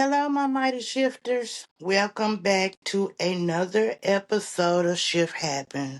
Hello, my mighty shifters. Welcome back to another episode of Shift Happen.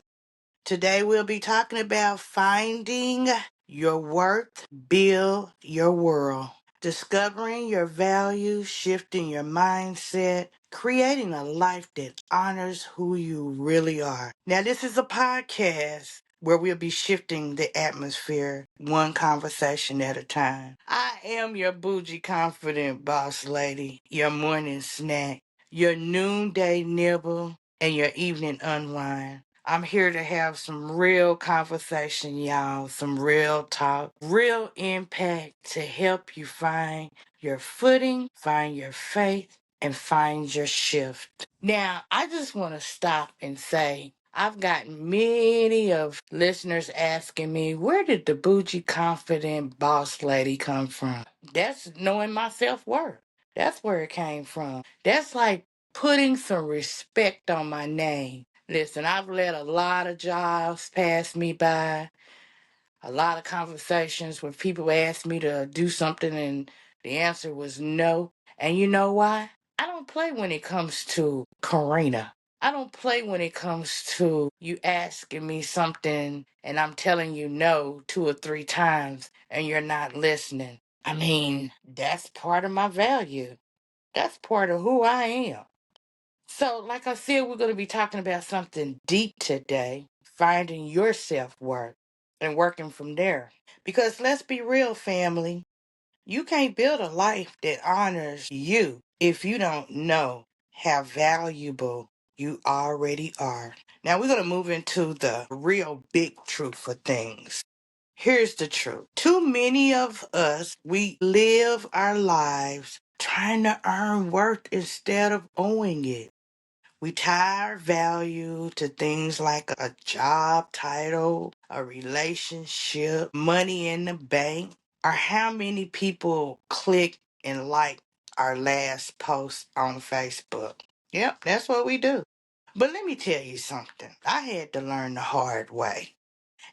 Today we'll be talking about finding your worth, build your world, discovering your values, shifting your mindset, creating a life that honors who you really are. Now, this is a podcast where we'll be shifting the atmosphere one conversation at a time. I am your bougie confident boss lady, your morning snack, your noonday nibble, and your evening unwind. I'm here to have some real conversation, y'all, some real talk, real impact to help you find your footing, find your faith, and find your shift. Now, I just want to stop and say, I've gotten many of listeners asking me, where did the bougie confident boss lady come from? That's knowing my self-worth. That's where it came from. That's like putting some respect on my name. Listen, I've let a lot of jobs pass me by, a lot of conversations where people asked me to do something and the answer was no. And you know why? I don't play when it comes to Corrina. I don't play when it comes to you asking me something and I'm telling you no 2 or 3 times and you're not listening. I mean, that's part of my value. That's part of who I am. So, like I said, we're going to be talking about something deep today, finding your self worth and working from there. Because let's be real, family, you can't build a life that honors you if you don't know how valuable you already are. Now, we're going to move into the real big truth of things. Here's the truth. Too many of us, we live our lives trying to earn worth instead of owning it. We tie our value to things like a job title, a relationship, money in the bank, or how many people click and like our last post on Facebook. Yep, that's what we do. But let me tell you something. I had to learn the hard way.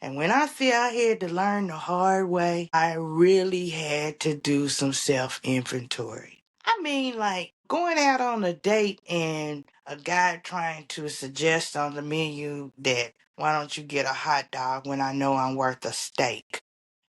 And when I say I had to learn the hard way, I really had to do some self inventory. I mean, like going out on a date and a guy trying to suggest on the menu that why don't you get a hot dog when I know I'm worth a steak?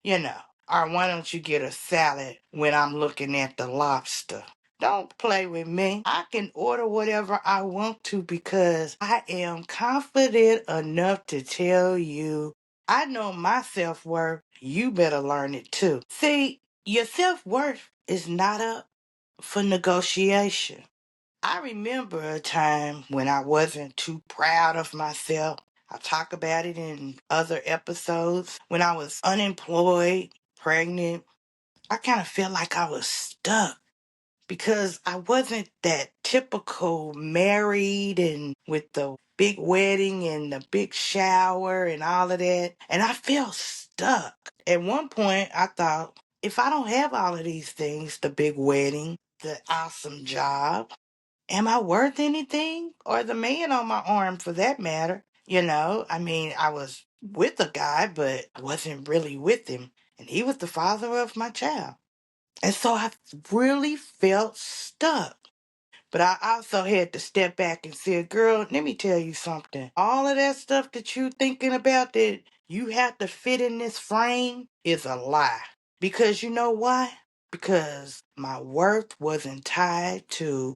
You know, or why don't you get a salad when I'm looking at the lobster? Don't play with me. I can order whatever I want to because I am confident enough to tell you I know my self worth. You better learn it too. See, your self worth is not up for negotiation. I remember a time when I wasn't too proud of myself. I talk about it in other episodes. When I was unemployed, pregnant, I kind of felt like I was stuck because I wasn't that typical married and with the big wedding and the big shower and all of that. And I felt stuck. At one point, I thought, if I don't have all of these things, the big wedding, the awesome job, am I worth anything? Or the man on my arm for that matter? I mean, I was with a guy, but I wasn't really with him. And he was the father of my child. And so I really felt stuck. But I also had to step back and say, girl, let me tell you something. All of that stuff that you thinking about that you have to fit in this frame is a lie. Because you know why? Because my worth wasn't tied to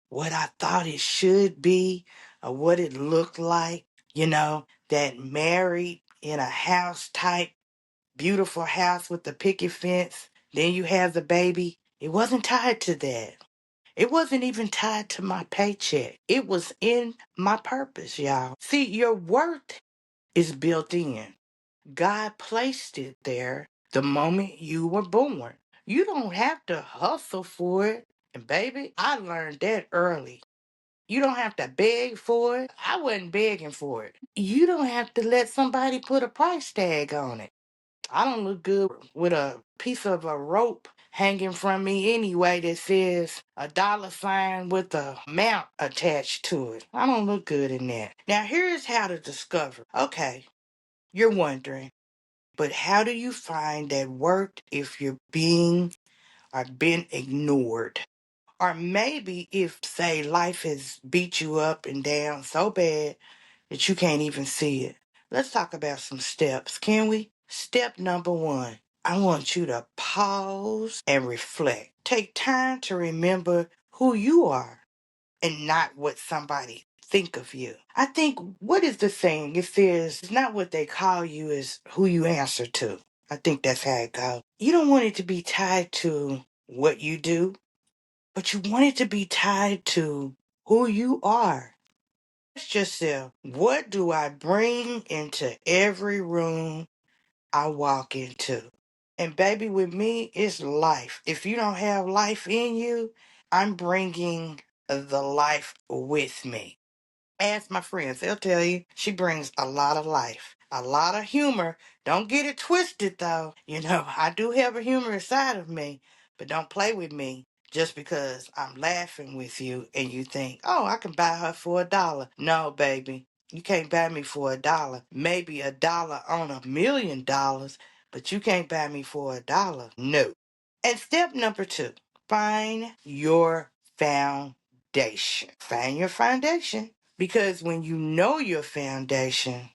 what I thought it should be or what it looked like. That married in a house type, beautiful house with the picket fence. Then you have the baby. It wasn't tied to that. It wasn't even tied to my paycheck. It was in my purpose, y'all. See, your worth is built in. God placed it there the moment you were born. You don't have to hustle for it. And baby, I learned that early. You don't have to beg for it. I wasn't begging for it. You don't have to let somebody put a price tag on it. I don't look good with a piece of a rope hanging from me anyway that says a dollar sign with a amount attached to it. I don't look good in that. Now, here's how to discover. Okay, you're wondering, but how do you find that work if you're being or been ignored? Or maybe if, say, life has beat you up and down so bad that you can't even see it. Let's talk about some steps, can we? Step number one. I want you to pause and reflect. Take time to remember who you are and not what somebody think of you. I think, what is the saying? It says it's not what they call you, is who you answer to. I think that's how it goes. You don't want it to be tied to what you do, but you want it to be tied to who you are. Ask yourself, what do I bring into every room I walk into? And baby, with me, it's life. If you don't have life in you, I'm bringing the life with me. Ask my friends, they'll tell you she brings a lot of life, a lot of humor. Don't get it twisted though. I do have a humorous side of me, but don't play with me just because I'm laughing with you and you think, oh, I can buy her for $1. No, baby, you can't buy me for $1. Maybe $1 on $1 million, but you can't buy me for $1. No. And step number two, find your foundation. Find your foundation. Because when you know your foundation,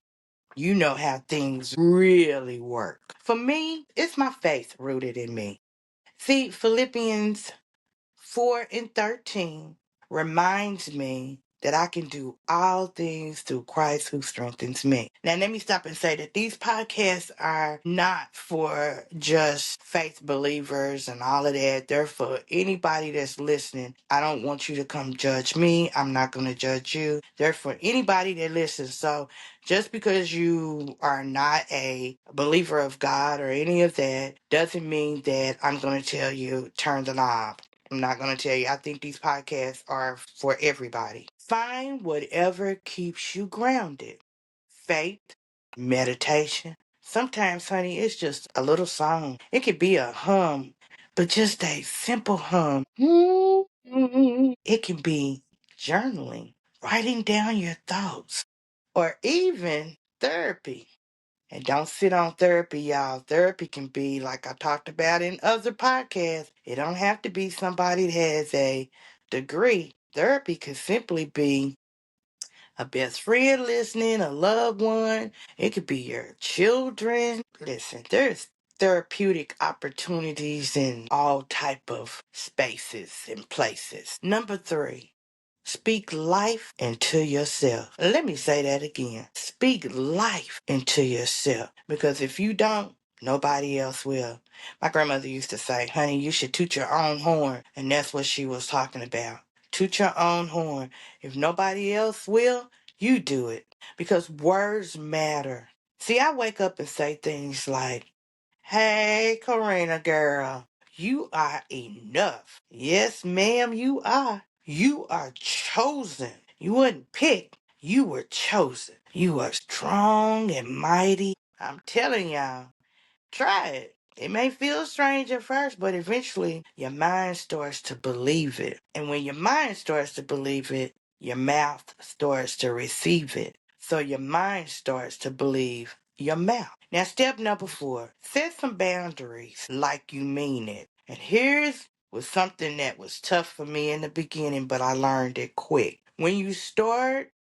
you know how things really work. For me, it's my faith rooted in me. See, Philippians 4:13 reminds me that I can do all things through Christ who strengthens me. Now, let me stop and say that these podcasts are not for just faith believers and all of that. They're for anybody that's listening. I don't want you to come judge me. I'm not going to judge you. They're for anybody that listens. So just because you are not a believer of God or any of that doesn't mean that I'm going to tell you turn the knob. I'm not going to tell you. I think these podcasts are for everybody. Find whatever keeps you grounded. Faith, meditation. Sometimes, honey, it's just a little song. It could be a hum, but just a simple hum. It can be journaling, writing down your thoughts, or even therapy. And don't sit on therapy, y'all. Therapy can be, like I talked about in other podcasts, it don't have to be somebody that has a degree. Therapy could simply be a best friend listening, a loved one. It could be your children. Listen, there's therapeutic opportunities in all type of spaces and places. Number three, speak life into yourself. Let me say that again. Speak life into yourself. Because if you don't, nobody else will. My grandmother used to say, honey, you should toot your own horn. And that's what she was talking about. Toot your own horn. If nobody else will, you do it. Because words matter. See, I wake up and say things like, hey, Corrina girl, you are enough. Yes, ma'am, you are. You are chosen. You weren't picked. You were chosen. You are strong and mighty. I'm telling y'all. Try it. It may feel strange at first, but eventually your mind starts to believe it. And when your mind starts to believe it, your mouth starts to receive it. So your mind starts to believe your mouth. Now, step number four, set some boundaries like you mean it. And here's was something that was tough for me in the beginning, but I learned it quick. When you start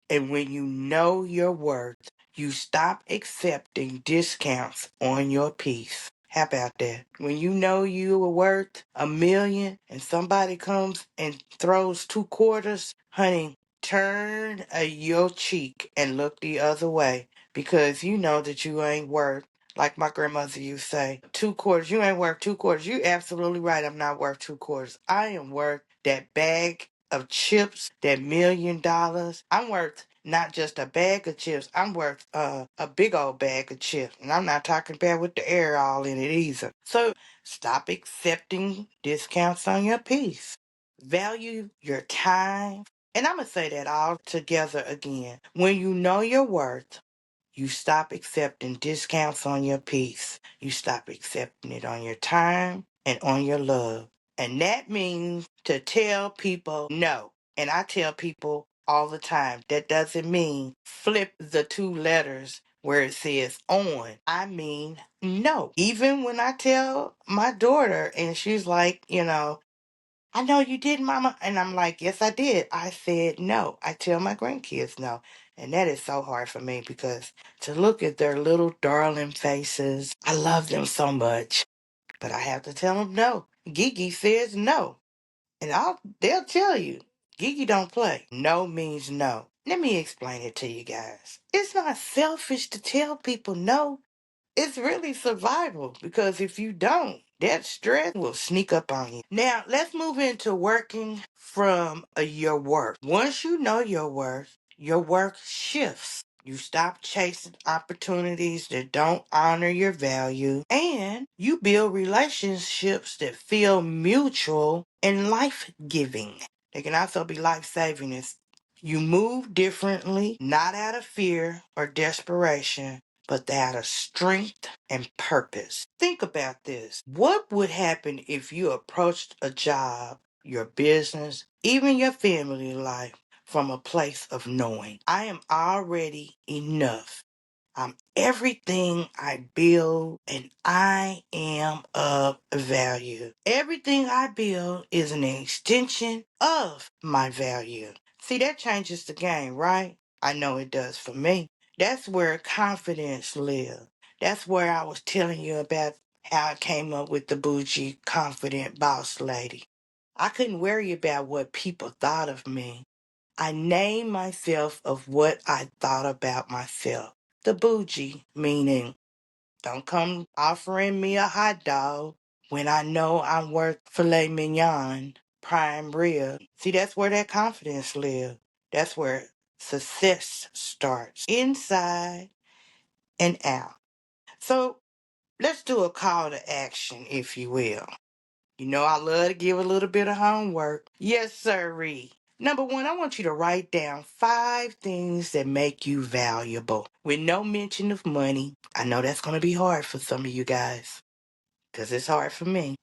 and when you know your worth, you stop accepting discounts on your piece. How about that? When you know you are worth $1 million and somebody comes and throws 2 quarters, honey, turn your cheek and look the other way because you know that you ain't worth, like my grandmother used to say, 2 quarters. You ain't worth 2 quarters. You absolutely right. I'm not worth 2 quarters. I am worth that bag of chips, that $1 million. I'm worth not just a bag of chips. I'm worth a big old bag of chips. And I'm not talking about with the air all in it either. So stop accepting discounts on your piece. Value your time. And I'm going to say that all together again. When you know your worth, you stop accepting discounts on your piece. You stop accepting it on your time and on your love. And that means to tell people no. And I tell people all the time, that doesn't mean flip the 2 letters where it says on. I mean no. Even when I tell my daughter and she's like, I know you did, Mama. And I'm like, yes, I did. I said no. I tell my grandkids no. And that is so hard for me because to look at their little darling faces, I love them so much. But I have to tell them no. Gigi says no. And they'll tell you, Gigi don't play. No means no. Let me explain it to you guys. It's not selfish to tell people no. It's really survival because if you don't, that stress will sneak up on you. Now, let's move into working from your worth. Once you know your worth shifts. You stop chasing opportunities that don't honor your value, and you build relationships that feel mutual and life giving. They can also be life saving. You move differently, not out of fear or desperation, but out of strength and purpose. Think about this. What would happen if you approached a job, your business, even your family life from a place of knowing? I am already enough. I'm everything I build and I am of value. Everything I build is an extension of my value. See, that changes the game, right? I know it does for me. That's where confidence lives. That's where I was telling you about how I came up with the bougie, confident boss lady. I couldn't worry about what people thought of me. I named myself of what I thought about myself. The bougie, meaning don't come offering me a hot dog when I know I'm worth filet mignon, prime rib. See, that's where that confidence lives. That's where success starts, inside and out. So let's do a call to action, if you will. You know, I love to give a little bit of homework. Yes, sirree. Number one, I want you to write down 5 things that make you valuable with no mention of money. I know that's going to be hard for some of you guys because it's hard for me.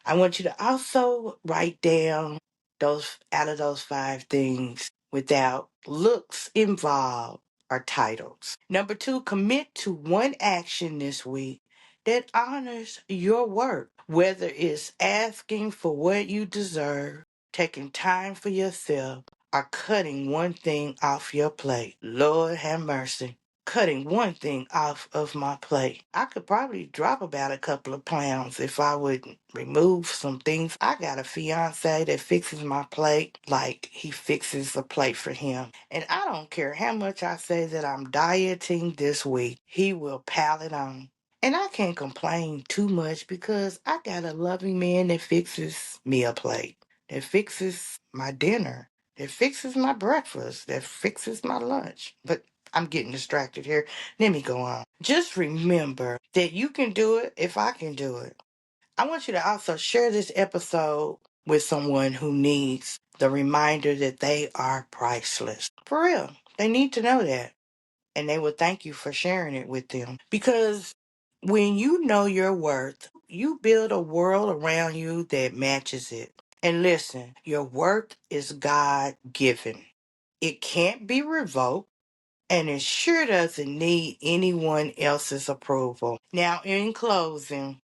I want you to also write down those out of those 5 things without looks involved or titles. Number two, commit to one action this week that honors your work, whether it's asking for what you deserve, taking time for yourself, or cutting one thing off your plate. Lord have mercy, cutting one thing off of my plate. I could probably drop about a couple of pounds if I would remove some things. I got a fiance that fixes my plate like he fixes a plate for him. And I don't care how much I say that I'm dieting this week, he will pile it on. And I can't complain too much because I got a loving man that fixes me a plate, that fixes my dinner, that fixes my breakfast, that fixes my lunch. But I'm getting distracted here. Let me go on. Just remember that you can do it if I can do it. I want you to also share this episode with someone who needs the reminder that they are priceless. For real, they need to know that. And they will thank you for sharing it with them. Because when you know your worth, you build a world around you that matches it. And listen, your worth is God given. It can't be revoked and it sure doesn't need anyone else's approval. Now, in closing,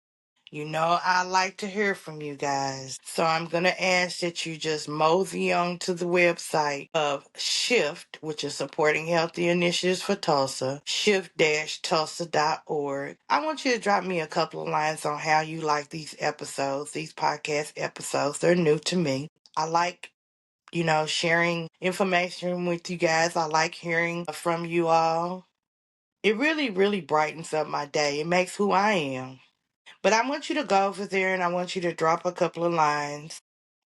you know, I like to hear from you guys. So I'm going to ask that you just mosey on to the website of Shift, which is supporting healthy initiatives for Tulsa, shift-tulsa.org. I want you to drop me a couple of lines on how you like these episodes, these podcast episodes. They're new to me. I like sharing information with you guys. I like hearing from you all. It really, really brightens up my day. It makes who I am. But I want you to go over there and I want you to drop a couple of lines.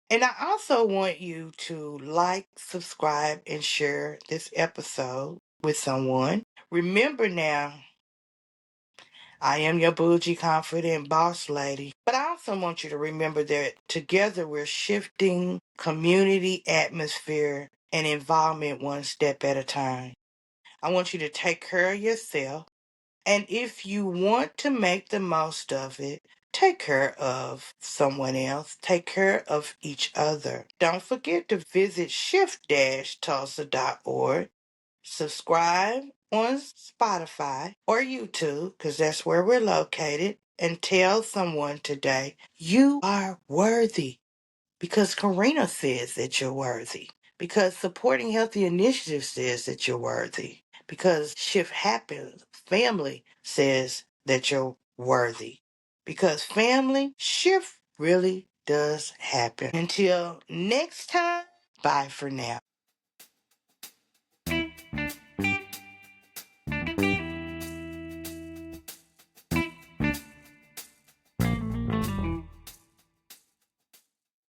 And I also want you to like, subscribe, and share this episode with someone. Remember now, I am your bougie, confident boss lady. But I also want you to remember that together we're shifting community atmosphere and involvement one step at a time. I want you to take care of yourself. And if you want to make the most of it, take care of someone else. Take care of each other. Don't forget to visit shift-tulsa.org. Subscribe on Spotify or YouTube, because that's where we're located. And tell someone today, you are worthy. Because Corrina says that you're worthy. Because supporting healthy initiatives says that you're worthy. Because Shift Happens family says that you're worthy. Because family shift really does happen. Until next time, bye for now.